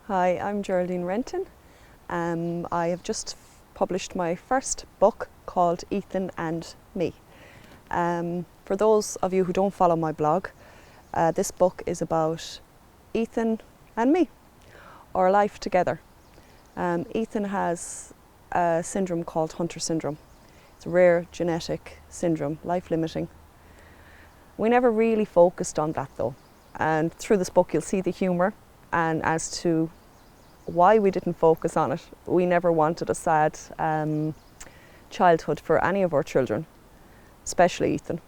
Hi, I'm Geraldine Renton. I have just published my first book called Ethan and Me. For those of you who don't follow my blog, this book is about Ethan and me, our life together. Ethan has a syndrome called Hunter syndrome. It's a rare genetic syndrome, life-limiting. We never really focused on that though, and through this book you'll see the humour, and as to why we didn't focus on it. We never wanted a sad childhood for any of our children, especially Ethan.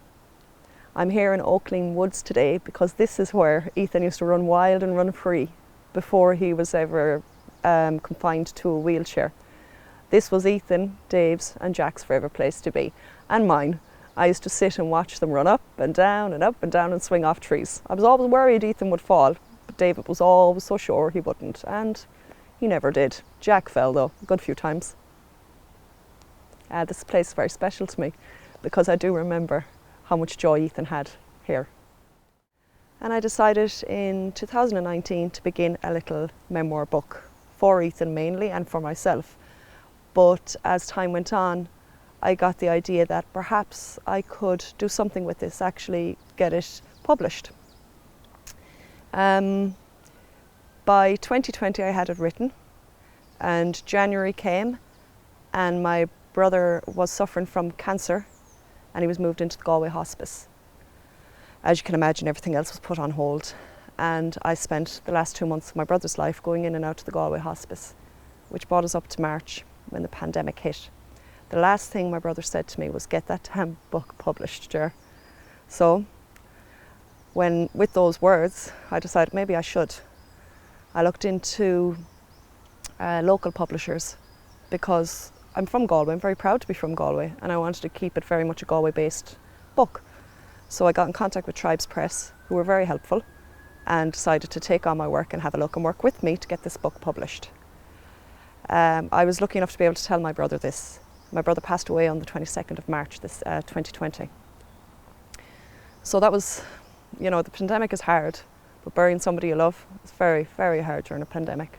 I'm here in Oakleen Woods today because this is where Ethan used to run wild and run free before he was ever confined to a wheelchair. This was Ethan, Dave's and Jack's favourite place to be, and mine. I used to sit and watch them run up and down and swing off trees. I was always worried Ethan would fall, but David was always so sure he wouldn't, and he never did. Jack fell though, a good few times. This place is very special to me because I do remember how much joy Ethan had here. And I decided in 2019 to begin a little memoir book for Ethan mainly and for myself. But as time went on, I got the idea that perhaps I could do something with this, actually get it published. By 2020 I had it written, and January came and my brother was suffering from cancer and he was moved into the Galway hospice. As you can imagine, everything else was put on hold, and I spent the last 2 months of my brother's life going in and out to the Galway hospice, which brought us up to March when the pandemic hit. The last thing my brother said to me was, "Get that damn book published, Ger." So with those words, I decided maybe I should. I looked into local publishers because I'm from Galway. I'm very proud to be from Galway, and I wanted to keep it very much a Galway-based book. So I got in contact with Tribes Press, who were very helpful, and decided to take on my work and have a look and work with me to get this book published. I was lucky enough to be able to tell my brother this. My brother passed away on the 22nd of March, 2020. So that was, the pandemic is hard, but burying somebody you love is very, very hard during a pandemic.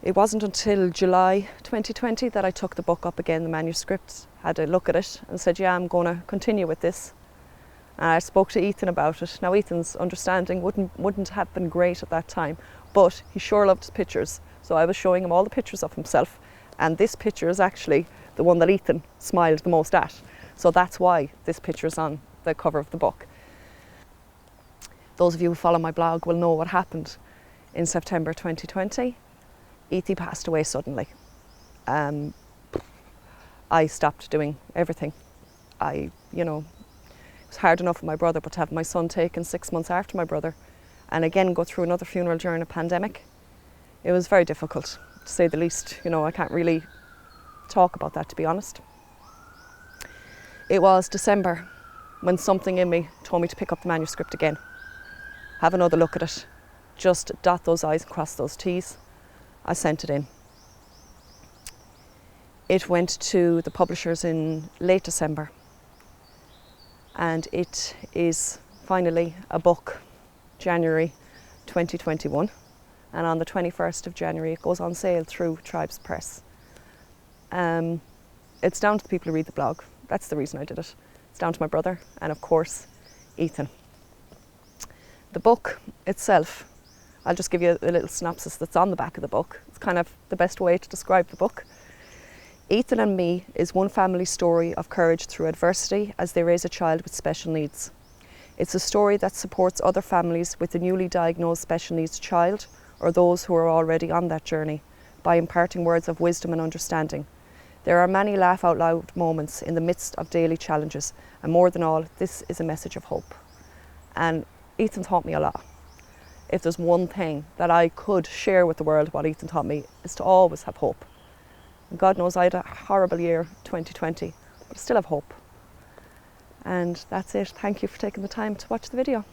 It wasn't until July 2020 that I took the book up again, the manuscript, had a look at it and said, yeah, I'm going to continue with this. And I spoke to Ethan about it. Now Ethan's understanding wouldn't have been great at that time, but he sure loved his pictures. So I was showing him all the pictures of himself, and this picture is actually the one that Ethan smiled the most at. So that's why this picture is on the cover of the book. Those of you who follow my blog will know what happened in September 2020. Ethan passed away suddenly. I stopped doing everything. It was hard enough with my brother, but to have my son taken 6 months after my brother and again go through another funeral during a pandemic, it was very difficult, to say the least. I can't really talk about that, to be honest. It was December when something in me told me to pick up the manuscript again, have another look at it, just dot those I's and cross those T's. I sent it in. It went to the publishers in late December, and it is finally a book, January 2021, and on the 21st of January it goes on sale through Tribes Press. It's down to the people who read the blog. That's the reason I did it. It's down to my brother and of course Ethan. The book itself, I'll just give you a little synopsis that's on the back of the book. It's kind of the best way to describe the book. Ethan and Me is one family story of courage through adversity as they raise a child with special needs. It's a story that supports other families with a newly diagnosed special needs child or those who are already on that journey by imparting words of wisdom and understanding. There are many laugh out loud moments in the midst of daily challenges, and more than all, this is a message of hope. And Ethan taught me a lot. If there's one thing that I could share with the world, what Ethan taught me is to always have hope. And God knows I had a horrible year, 2020, but I still have hope. And that's it. Thank you for taking the time to watch the video.